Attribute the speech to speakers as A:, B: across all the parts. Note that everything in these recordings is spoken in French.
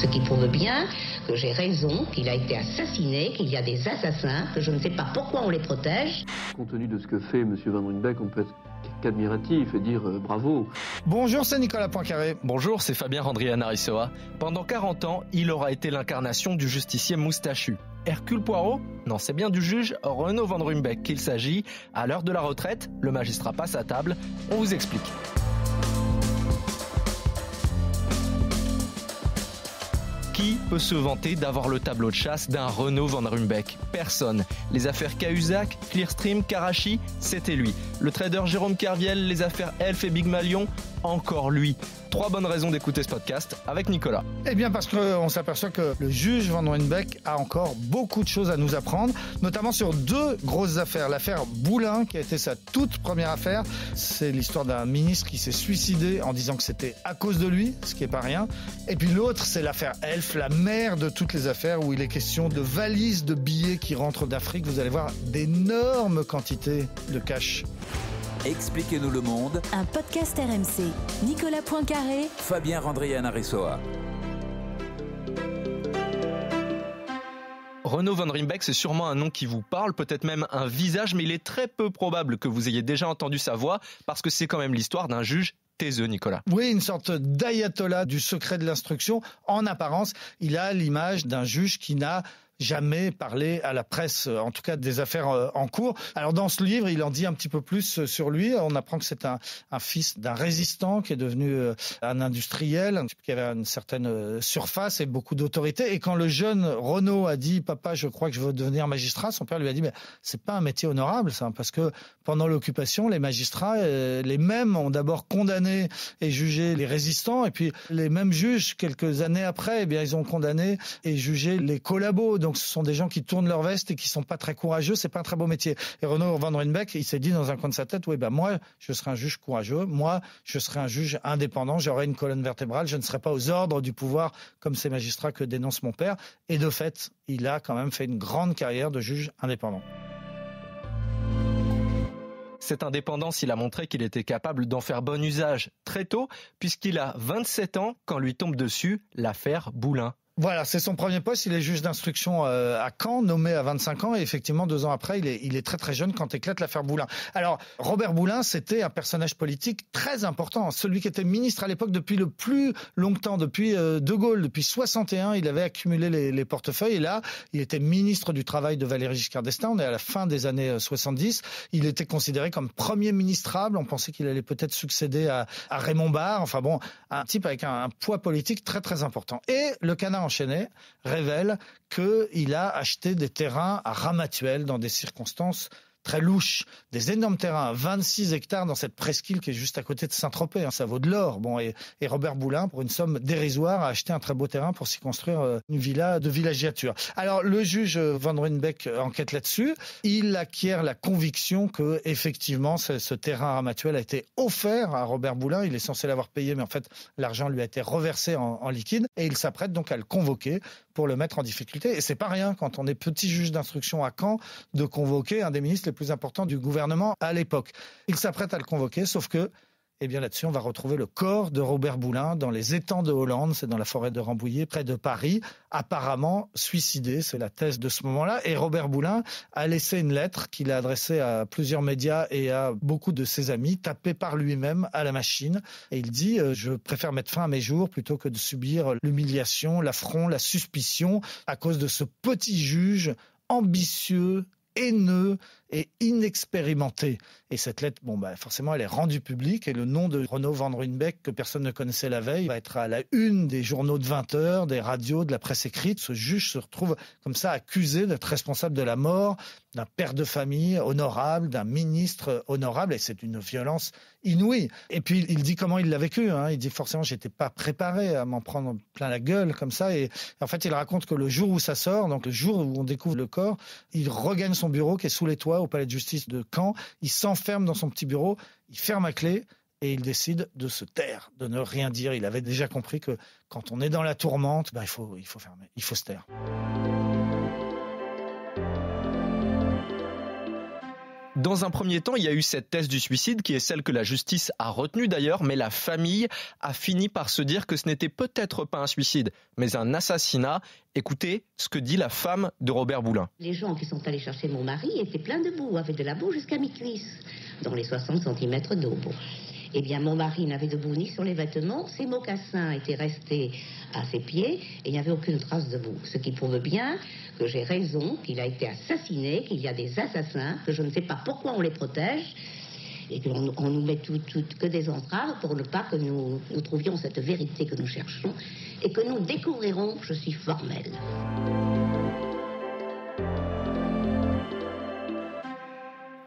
A: Ce qui prouve bien que j'ai raison, qu'il a été assassiné, qu'il y a des assassins, que je ne sais pas pourquoi on les protège.
B: Compte tenu de ce que fait M. Van Ruymbeck, on peut être qu'admiratif et dire bravo.
C: Bonjour, c'est Nicolas Poincaré.
D: Bonjour, c'est Fabien Randrian-Arissoa. Pendant 40 ans, il aura été l'incarnation du justicier moustachu. Hercule Poirot ? Non, c'est bien du juge Renaud Van Ruymbeck qu'il s'agit. À l'heure de la retraite, le magistrat passe à table. On vous explique. Qui peut se vanter d'avoir le tableau de chasse d'un Renaud Van Ruymbeck ? Personne. Les affaires Cahuzac, Clearstream, Karachi, c'était lui. Le trader Jérôme Kerviel, les affaires Elf et Big Malion, encore lui. 3 bonnes raisons d'écouter ce podcast avec Nicolas.
C: Eh bien parce qu'on s'aperçoit que le juge Van Ruymbeck a encore beaucoup de choses à nous apprendre, notamment sur 2 grosses affaires. L'affaire Boulin, qui a été sa toute première affaire, c'est l'histoire d'un ministre qui s'est suicidé en disant que c'était à cause de lui, ce qui est pas rien. Et puis l'autre, c'est l'affaire Elf, la mère de toutes les affaires, où il est question de valises de billets qui rentrent d'Afrique. Vous allez voir d'énormes quantités de cash.
E: Expliquez-nous le monde.
F: Un podcast RMC. Nicolas Poincaré.
E: Fabien Randrian-Arissoa.
D: Renaud Van Ruymbeck, c'est sûrement un nom qui vous parle, peut-être même un visage, mais il est très peu probable que vous ayez déjà entendu sa voix, parce que c'est quand même l'histoire d'un juge taiseux, Nicolas.
C: Oui, une sorte d'ayatollah du secret de l'instruction. En apparence, il a l'image d'un juge qui n'a jamais parlé à la presse, en tout cas des affaires en cours. Alors dans ce livre, il en dit un petit peu plus sur lui. On apprend que c'est un fils d'un résistant qui est devenu un industriel, un type qui avait une certaine surface et beaucoup d'autorité. Et quand le jeune Renaud a dit « Papa, je crois que je veux devenir magistrat », son père lui a dit « Mais c'est pas un métier honorable, ça, parce que pendant l'occupation, les magistrats, les mêmes ont d'abord condamné et jugé les résistants, et puis les mêmes juges, quelques années après, eh bien ils ont condamné et jugé les collabos. Donc ce sont des gens qui tournent leur veste et qui sont pas très courageux, c'est pas un très beau métier. Et Renaud Van Ruymbeck, il s'est dit dans un coin de sa tête, oui, moi, je serai un juge courageux, moi, je serai un juge indépendant, j'aurai une colonne vertébrale, je ne serai pas aux ordres du pouvoir comme ces magistrats que dénonce mon père. Et de fait, il a quand même fait une grande carrière de juge indépendant.
D: Cette indépendance, il a montré qu'il était capable d'en faire bon usage très tôt, puisqu'il a 27 ans quand lui tombe dessus l'affaire Boulin.
C: Voilà, c'est son premier poste. Il est juge d'instruction à Caen, nommé à 25 ans. Et effectivement, 2 ans après, il est très très jeune quand éclate l'affaire Boulin. Alors, Robert Boulin, c'était un personnage politique très important. Celui qui était ministre à l'époque depuis le plus longtemps, depuis De Gaulle, depuis 61, il avait accumulé les portefeuilles. Et là, il était ministre du Travail de Valéry Giscard d'Estaing. On est à la fin des années 70. Il était considéré comme premier ministrable. On pensait qu'il allait peut-être succéder à Raymond Barre. Enfin bon, un type avec un poids politique très très important. Et le Canard enchaîné révèle qu'il a acheté des terrains à Ramatuelle dans des circonstances très louches, des énormes terrains, 26 hectares dans cette presqu'île qui est juste à côté de Saint-Tropez, ça vaut de l'or. Bon, et Robert Boulin, pour une somme dérisoire, a acheté un très beau terrain pour s'y construire une villa de villégiature. Alors, le juge Van Ruymbeck enquête là-dessus. Il acquiert la conviction que, effectivement, ce terrain à Ramatuelle a été offert à Robert Boulin. Il est censé l'avoir payé, mais en fait, l'argent lui a été reversé en liquide. Et il s'apprête donc à le convoquer pour le mettre en difficulté. Et c'est pas rien, quand on est petit juge d'instruction à Caen, de convoquer un des ministres les plus importants du gouvernement à l'époque. Il s'apprête à le convoquer, sauf que, eh bien là-dessus, on va retrouver le corps de Robert Boulin dans les étangs de Hollande, c'est dans la forêt de Rambouillet, près de Paris, apparemment suicidé, c'est la thèse de ce moment-là. Et Robert Boulin a laissé une lettre qu'il a adressée à plusieurs médias et à beaucoup de ses amis, tapée par lui-même à la machine. Et il dit « Je préfère mettre fin à mes jours plutôt que de subir l'humiliation, l'affront, la suspicion à cause de ce petit juge ambitieux, haineux et inexpérimenté. » Et cette lettre, forcément, elle est rendue publique et le nom de Renaud Van Ruymbeck, que personne ne connaissait la veille, va être à la une des journaux de 20 heures, des radios, de la presse écrite. Ce juge se retrouve comme ça accusé d'être responsable de la mort d'un père de famille honorable, d'un ministre honorable, et c'est une violence inouïe. Et puis, il dit comment il l'a vécu, Il dit forcément, j'étais pas préparé à m'en prendre plein la gueule comme ça. Et en fait, il raconte que le jour où ça sort, donc le jour où on découvre le corps, il regagne son bureau qui est sous les toits au palais de justice de Caen. Il s'enferme dans son petit bureau, il ferme à clé et il décide de se taire, de ne rien dire. Il avait déjà compris que quand on est dans la tourmente, il faut fermer, il faut se taire.
D: Dans un premier temps, il y a eu cette thèse du suicide qui est celle que la justice a retenue d'ailleurs, mais la famille a fini par se dire que ce n'était peut-être pas un suicide, mais un assassinat. Écoutez ce que dit la femme de Robert Boulin.
A: Les gens qui sont allés chercher mon mari étaient pleins de boue, avaient de la boue jusqu'à mi-cuisse, dans les 60 cm d'eau. Bon. Eh bien, mon mari n'avait de boue ni sur les vêtements, ses mocassins étaient restés à ses pieds et il n'y avait aucune trace de boue. Ce qui prouve bien que j'ai raison, qu'il a été assassiné, qu'il y a des assassins, que je ne sais pas pourquoi on les protège et qu'on nous met que des entraves pour ne pas que nous trouvions cette vérité que nous cherchons et que nous découvrirons, je suis formelle.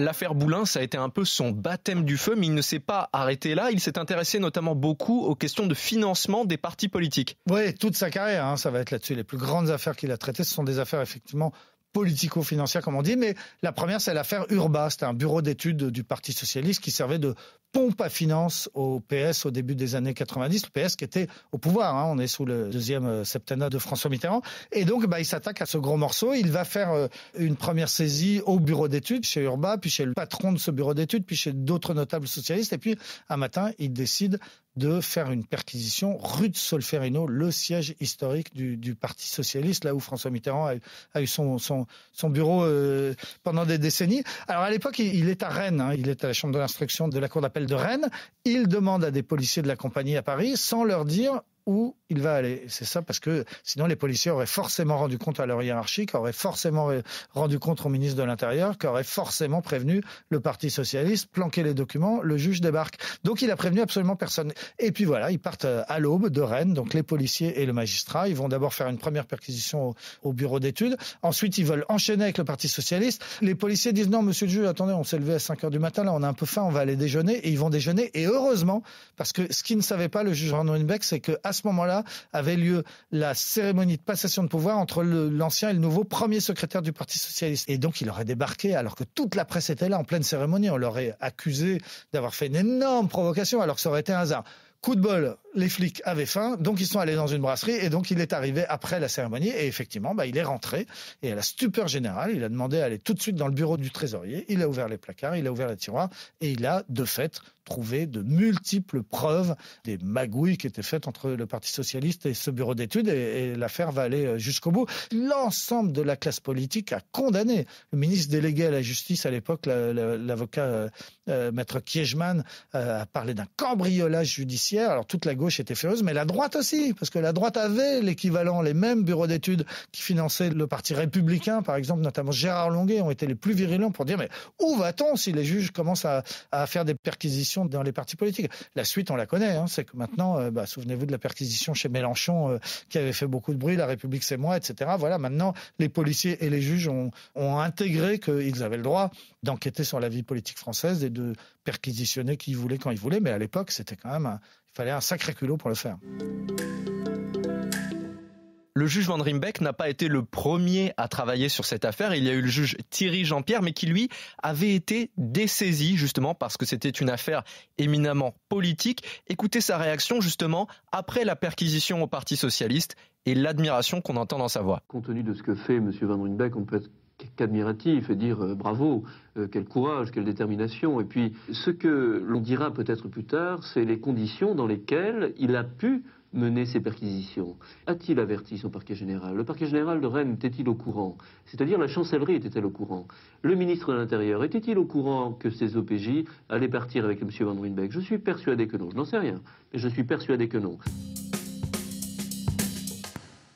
D: L'affaire Boulin, ça a été un peu son baptême du feu, mais il ne s'est pas arrêté là. Il s'est intéressé notamment beaucoup aux questions de financement des partis politiques.
C: Oui, toute sa carrière, ça va être là-dessus. Les plus grandes affaires qu'il a traitées, ce sont des affaires effectivement politico-financières, comme on dit. Mais la première, c'est l'affaire Urba. C'était un bureau d'études du Parti socialiste qui servait de pompe à finances au PS au début des années 90. Le PS qui était au pouvoir. On est sous le deuxième septennat de François Mitterrand. Et donc, il s'attaque à ce gros morceau. Il va faire une première saisie au bureau d'études chez Urba, puis chez le patron de ce bureau d'études, puis chez d'autres notables socialistes. Et puis, un matin, il décide de faire une perquisition rue de Solferino, le siège historique du Parti socialiste, là où François Mitterrand a eu son bureau pendant des décennies. Alors à l'époque, il est à Rennes, il est à la chambre de l'instruction de la cour d'appel de Rennes. Il demande à des policiers de la compagnie à Paris, sans leur dire où il va aller. C'est ça, parce que sinon les policiers auraient forcément rendu compte à leur hiérarchie, auraient forcément rendu compte au ministre de l'Intérieur, auraient forcément prévenu le Parti socialiste, planqué les documents, le juge débarque. Donc il a prévenu absolument personne. Et puis voilà, ils partent à l'aube de Rennes, donc les policiers et le magistrat. Ils vont d'abord faire une première perquisition au bureau d'études. Ensuite, ils veulent enchaîner avec le Parti socialiste. Les policiers disent non, monsieur le juge, attendez, on s'est levé à 5h du matin, là on a un peu faim, on va aller déjeuner. Et ils vont déjeuner. Et heureusement, parce que ce qu'il ne savait pas, le juge Van Ruynbeck, c'est qu'à ce moment-là avait lieu la cérémonie de passation de pouvoir entre l'ancien et le nouveau premier secrétaire du Parti socialiste. Et donc il aurait débarqué alors que toute la presse était là en pleine cérémonie. On l'aurait accusé d'avoir fait une énorme provocation alors que ça aurait été un hasard. Coup de bol, les flics avaient faim, donc ils sont allés dans une brasserie et donc il est arrivé après la cérémonie et effectivement, il est rentré et à la stupeur générale, il a demandé à aller tout de suite dans le bureau du trésorier, il a ouvert les placards, il a ouvert les tiroirs et il a de fait trouvé de multiples preuves des magouilles qui étaient faites entre le Parti socialiste et ce bureau d'études et l'affaire va aller jusqu'au bout. L'ensemble de la classe politique a condamné. Le ministre délégué à la justice à l'époque, l'avocat maître Kiechman, a parlé d'un cambriolage judiciaire. Alors toute la gauche était furieuse, mais la droite aussi, parce que la droite avait l'équivalent, les mêmes bureaux d'études qui finançaient le Parti républicain, par exemple, notamment Gérard Longuet, ont été les plus virulents pour dire mais où va-t-on si les juges commencent à faire des perquisitions dans les partis politiques. La suite, on la connaît, c'est que maintenant, souvenez-vous de la perquisition chez Mélenchon qui avait fait beaucoup de bruit, La République c'est moi, etc. Voilà, maintenant, les policiers et les juges ont intégré qu'ils avaient le droit d'enquêter sur la vie politique française et de perquisitionner qui ils voulaient quand ils voulaient, mais à l'époque, c'était quand même, il fallait un sacré culot pour le faire.
D: Le juge Van Ruynbeck n'a pas été le premier à travailler sur cette affaire. Il y a eu le juge Thierry Jean-Pierre, mais qui lui avait été dessaisi justement parce que c'était une affaire éminemment politique. Écoutez sa réaction justement après la perquisition au Parti socialiste et l'admiration qu'on entend dans sa voix.
B: Compte tenu de ce que fait M. Van Ruynbeck, on peut être qu'admiratif et dire bravo, quel courage, quelle détermination. Et puis ce que l'on dira peut-être plus tard, c'est les conditions dans lesquelles il a pu mener ces perquisitions. A-t-il averti son parquet général? Le parquet général de Rennes était-il au courant? C'est-à-dire la chancellerie était-elle au courant? Le ministre de l'Intérieur était-il au courant que ces OPJ allaient partir avec M. Van Ruynbeck? Je suis persuadé que non. Je n'en sais rien, mais je suis persuadé que non.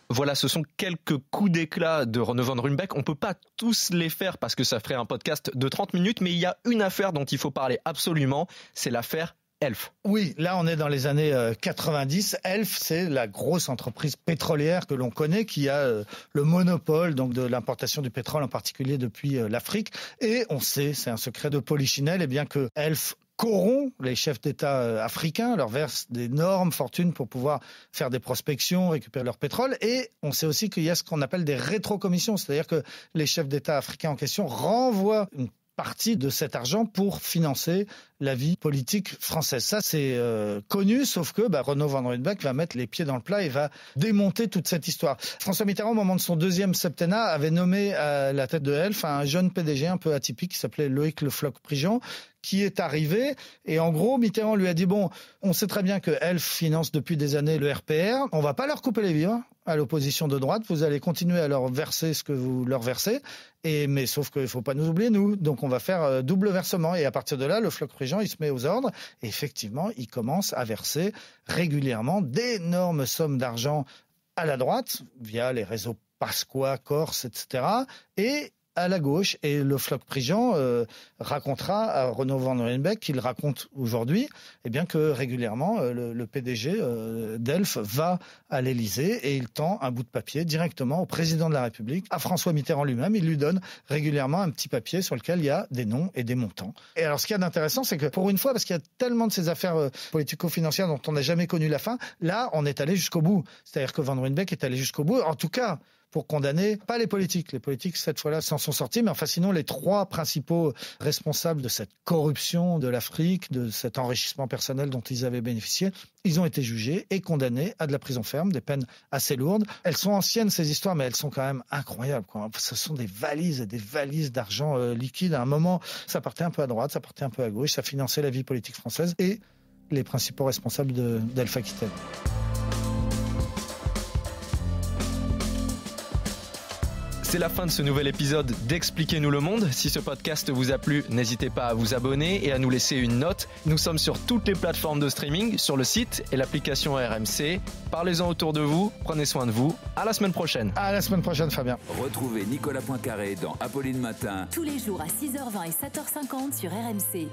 D: Voilà, ce sont quelques coups d'éclat de Renaud Van Ruynbeck. On ne peut pas tous les faire parce que ça ferait un podcast de 30 minutes, mais il y a une affaire dont il faut parler absolument, c'est l'affaire Elf.
C: Oui, là on est dans les années 90. Elf, c'est la grosse entreprise pétrolière que l'on connaît qui a le monopole donc de l'importation du pétrole en particulier depuis l'Afrique. Et on sait, c'est un secret de Polichinelle, que Elf corrompt les chefs d'État africains, leur verse d'énormes fortunes pour pouvoir faire des prospections, récupérer leur pétrole. Et on sait aussi qu'il y a ce qu'on appelle des rétrocommissions, c'est-à-dire que les chefs d'État africains en question renvoient une partie de cet argent pour financer la vie politique française. Ça, c'est connu, sauf que Renaud Van Ruymbeck va mettre les pieds dans le plat et va démonter toute cette histoire. François Mitterrand, au moment de son deuxième septennat, avait nommé à la tête de Elf un jeune PDG un peu atypique qui s'appelait Loïc Le Floch-Prigent, qui est arrivé. Et en gros, Mitterrand lui a dit, bon, on sait très bien que Elf finance depuis des années le RPR, on va pas leur couper les vivres à l'opposition de droite, vous allez continuer à leur verser ce que vous leur versez, mais sauf qu'il ne faut pas nous oublier, nous. Donc on va faire double versement. Et à partir de là, le Floch-Prigent, il se met aux ordres. Et effectivement, il commence à verser régulièrement d'énormes sommes d'argent à la droite, via les réseaux Pasqua, Corse, etc. Et à la gauche. Et le Floch-Prigent racontera à Renaud Van Ruymbeck, qu'il raconte aujourd'hui, que régulièrement, le PDG d'Elf va à l'Élysée et il tend un bout de papier directement au président de la République, à François Mitterrand lui-même. Il lui donne régulièrement un petit papier sur lequel il y a des noms et des montants. Et alors, ce qu'il y a d'intéressant, c'est que pour une fois, parce qu'il y a tellement de ces affaires politico-financières dont on n'a jamais connu la fin, là, on est allé jusqu'au bout. C'est-à-dire que Van Ruymbeck est allé jusqu'au bout. En tout cas, pour condamner, pas les politiques. Les politiques, cette fois-là, s'en sont sortis, mais enfin, sinon, les trois principaux responsables de cette corruption de l'Afrique, de cet enrichissement personnel dont ils avaient bénéficié, ils ont été jugés et condamnés à de la prison ferme, des peines assez lourdes. Elles sont anciennes, ces histoires, mais elles sont quand même incroyables, quoi. Ce sont des valises et des valises d'argent liquide. À un moment, ça partait un peu à droite, ça partait un peu à gauche, ça finançait la vie politique française et les principaux responsables d'Elf Aquitaine.
D: C'est la fin de ce nouvel épisode d'Expliquez-nous le monde. Si ce podcast vous a plu, n'hésitez pas à vous abonner et à nous laisser une note. Nous sommes sur toutes les plateformes de streaming, sur le site et l'application RMC. Parlez-en autour de vous, prenez soin de vous. À la semaine prochaine.
C: À la semaine prochaine, Fabien.
E: Retrouvez Nicolas Poincaré dans Apolline Matin.
F: Tous les jours à 6h20 et 7h50 sur RMC.